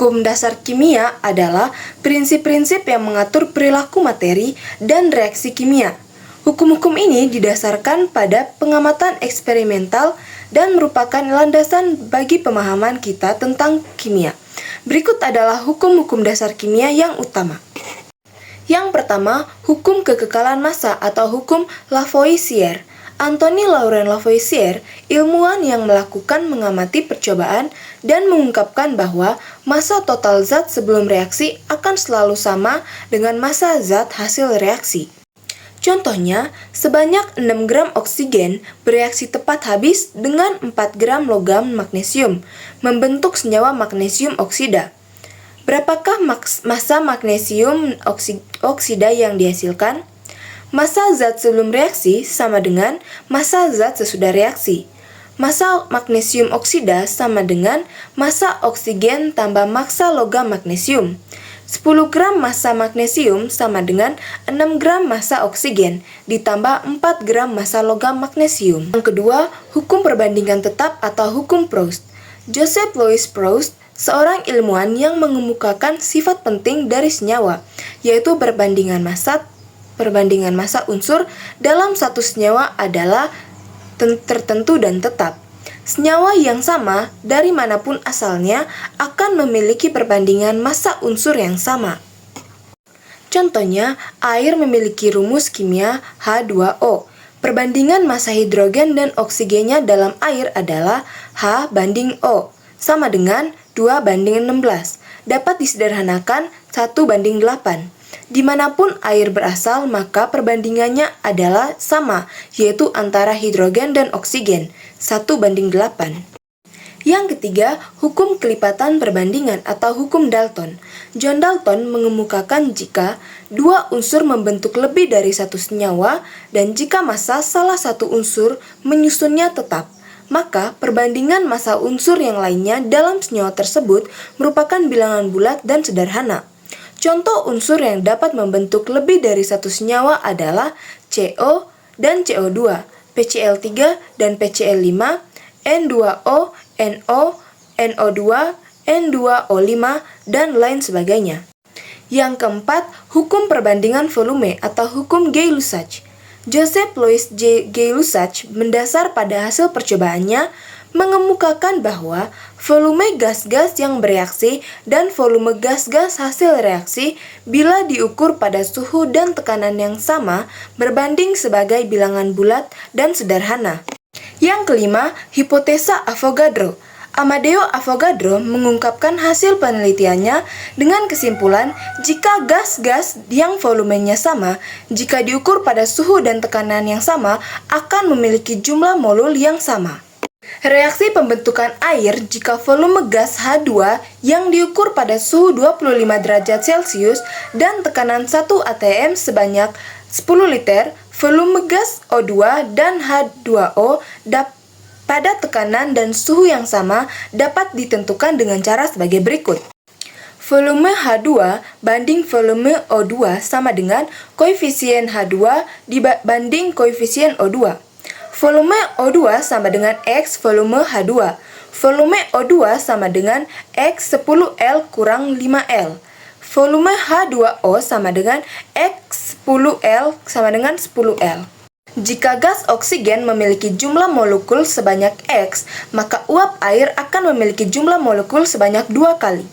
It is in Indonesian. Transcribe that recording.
Hukum dasar kimia adalah prinsip-prinsip yang mengatur perilaku materi dan reaksi kimia. Hukum-hukum ini didasarkan pada pengamatan eksperimental dan merupakan landasan bagi pemahaman kita tentang kimia. Berikut adalah hukum-hukum dasar kimia yang utama. Yang pertama, hukum kekekalan massa atau hukum Lavoisier. Anthony Laurent Lavoisier, ilmuwan yang melakukan mengamati percobaan dan mengungkapkan bahwa massa total zat sebelum reaksi akan selalu sama dengan massa zat hasil reaksi. Contohnya, sebanyak 6 gram oksigen bereaksi tepat habis dengan 4 gram logam magnesium, membentuk senyawa magnesium oksida. Berapakah massa magnesium oksida yang dihasilkan? Massa zat sebelum reaksi sama dengan massa zat sesudah reaksi. Massa magnesium oksida sama dengan massa oksigen tambah massa logam magnesium. 10 gram massa magnesium sama dengan 6 gram massa oksigen ditambah 4 gram massa logam magnesium. Yang kedua, hukum perbandingan tetap atau hukum Proust. Joseph Louis Proust, seorang ilmuwan yang mengemukakan sifat penting dari senyawa, yaitu perbandingan massa unsur dalam satu senyawa adalah tertentu dan tetap. Senyawa yang sama dari manapun asalnya akan memiliki perbandingan massa unsur yang sama. Contohnya, air memiliki rumus kimia H2O. Perbandingan massa hidrogen dan oksigennya dalam air adalah H banding O, sama dengan 2:16. Dapat disederhanakan 1:8. Dimanapun air berasal, maka perbandingannya adalah sama, yaitu antara hidrogen dan oksigen, 1:8. Yang ketiga, hukum kelipatan perbandingan atau hukum Dalton. John Dalton mengemukakan jika dua unsur membentuk lebih dari satu senyawa, dan jika massa salah satu unsur menyusunnya tetap, maka perbandingan massa unsur yang lainnya dalam senyawa tersebut merupakan bilangan bulat dan sederhana. Contoh unsur yang dapat membentuk lebih dari satu senyawa adalah CO dan CO2, PCl3 dan PCl5, N2O, NO, NO2, N2O5, dan lain sebagainya. Yang keempat, hukum perbandingan volume atau hukum Gay-Lussac. Joseph Louis Gay-Lussac mendasar pada hasil percobaannya mengemukakan bahwa volume gas-gas yang bereaksi dan volume gas-gas hasil reaksi bila diukur pada suhu dan tekanan yang sama berbanding sebagai bilangan bulat dan sederhana. Yang kelima, hipotesa Avogadro. Amadeo Avogadro mengungkapkan hasil penelitiannya dengan kesimpulan jika gas-gas yang volumenya sama, jika diukur pada suhu dan tekanan yang sama, akan memiliki jumlah molul yang sama. Reaksi pembentukan air jika volume gas H2 yang diukur pada suhu 25 derajat Celcius dan tekanan 1 atm sebanyak 10 liter, volume gas O2 dan H2O pada tekanan dan suhu yang sama dapat ditentukan dengan cara sebagai berikut. Volume H2 banding volume O2 sama dengan koefisien H2 dibanding koefisien O2. Volume O2 sama dengan X volume H2. Volume O2 sama dengan X 10L kurang 5L. Volume H2O sama dengan X 10L sama dengan 10L. Jika gas oksigen memiliki jumlah molekul sebanyak X, maka uap air akan memiliki jumlah molekul sebanyak 2 kali.